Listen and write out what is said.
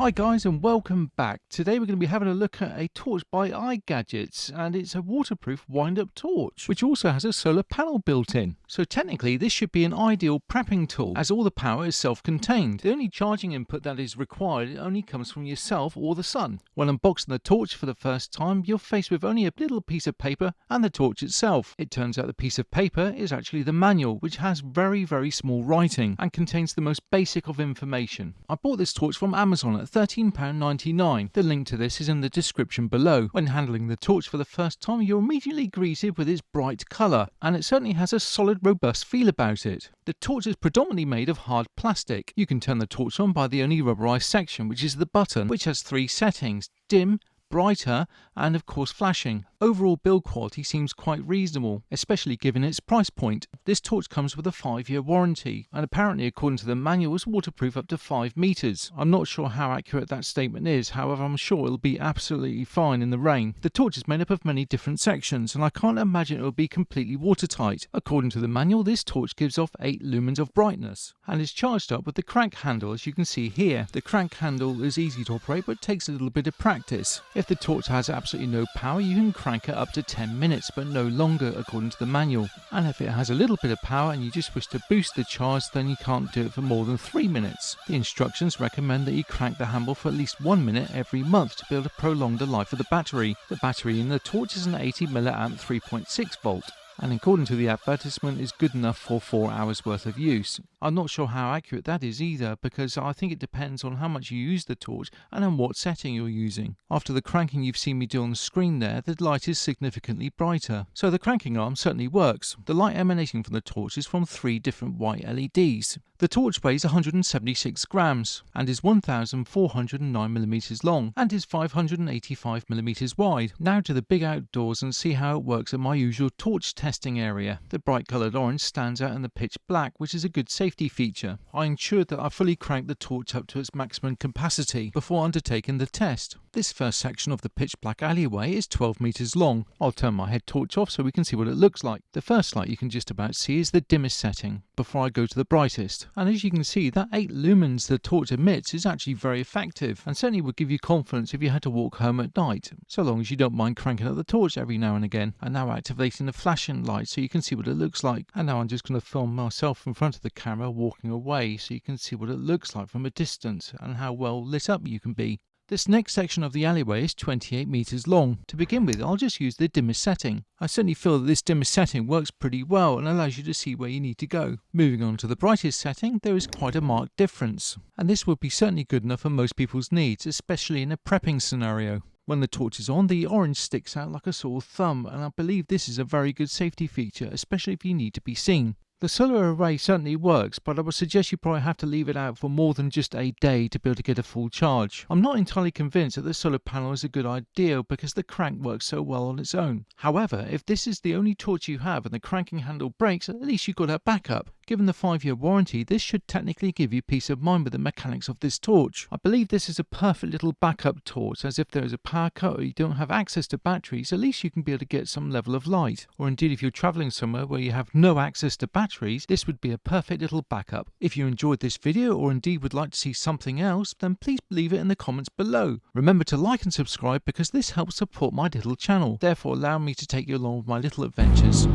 Hi guys and welcome back. Today we're going to be having a look at a torch by igadgitz, and it's a waterproof wind-up torch which also has a solar panel built in. So technically this should be an ideal prepping tool as all the power is self-contained. The only charging input that is required only comes from yourself or the sun. When unboxing the torch for the first time, you're faced with only a little piece of paper and the torch itself. It turns out the piece of paper is actually the manual, which has very small writing and contains the most basic of information. I bought this torch from Amazon at £13.99. The link to this is in the description below. When handling the torch for the first time, you're immediately greeted with its bright colour, and it certainly has a solid, robust feel about it. The torch is predominantly made of hard plastic. You can turn the torch on by the only rubberized section, which is the button, which has 3 settings: dim, brighter, and of course flashing. Overall build quality seems quite reasonable, especially given its price point. This torch comes with a 5-year warranty, and apparently according to the manual is waterproof up to 5 meters. I'm not sure how accurate that statement is, however I'm sure it'll be absolutely fine in the rain. The torch is made up of many different sections, and I can't imagine it will be completely watertight. According to the manual, this torch gives off 8 lumens of brightness and is charged up with the crank handle, as you can see here. The crank handle is easy to operate but takes a little bit of practice. If the torch has absolutely no power, you can crank it up to 10 minutes but no longer according to the manual, and if it has a little bit of power and you just wish to boost the charge, then you can't do it for more than 3 minutes. The instructions recommend that you crank the handle for at least 1 minute every month to be able to prolong the life of the battery. The battery in the torch is an 80 mAh 3.6 volt. And according to the advertisement is good enough for 4 hours worth of use. I'm not sure how accurate that is either, because I think it depends on how much you use the torch and on what setting you're using. After the cranking you've seen me do on the screen there, the light is significantly brighter. So the cranking arm certainly works. The light emanating from the torch is from 3 different white LEDs. The torch weighs 176 grams and is 1,409mm long and is 585mm wide. Now to the big outdoors and see how it works at my usual torch testing area. The bright coloured orange stands out in the pitch black, which is a good safety feature. I ensured that I fully cranked the torch up to its maximum capacity before undertaking the test. This first section of the pitch black alleyway is 12 meters long. I'll turn my head torch off so we can see what it looks like. The first light you can just about see is the dimmest setting before I go to the brightest. And as you can see, that 8 lumens the torch emits is actually very effective and certainly would give you confidence if you had to walk home at night, so long as you don't mind cranking up the torch every now and again. And now activating the flashing light so you can see what it looks like. And now I'm just going to film myself in front of the camera walking away so you can see what it looks like from a distance and how well lit up you can be. This next section of the alleyway is 28 meters long. To begin with, I'll just use the dimmest setting. I certainly feel that this dimmest setting works pretty well and allows you to see where you need to go. Moving on to the brightest setting, there is quite a marked difference, and this would be certainly good enough for most people's needs, especially in a prepping scenario. When the torch is on, the orange sticks out like a sore thumb, and I believe this is a very good safety feature, especially if you need to be seen. The solar array certainly works, but I would suggest you probably have to leave it out for more than just a day to be able to get a full charge. I'm not entirely convinced that the solar panel is a good idea because the crank works so well on its own. However, if this is the only torch you have and the cranking handle breaks, at least you've got a backup. Given the 5-year warranty, this should technically give you peace of mind with the mechanics of this torch. I believe this is a perfect little backup torch, as if there is a power cut or you don't have access to batteries, at least you can be able to get some level of light. Or indeed, if you're travelling somewhere where you have no access to batteries, this would be a perfect little backup. If you enjoyed this video or indeed would like to see something else, then please leave it in the comments below. Remember to like and subscribe because this helps support my little channel, therefore allowing me to take you along with my little adventures.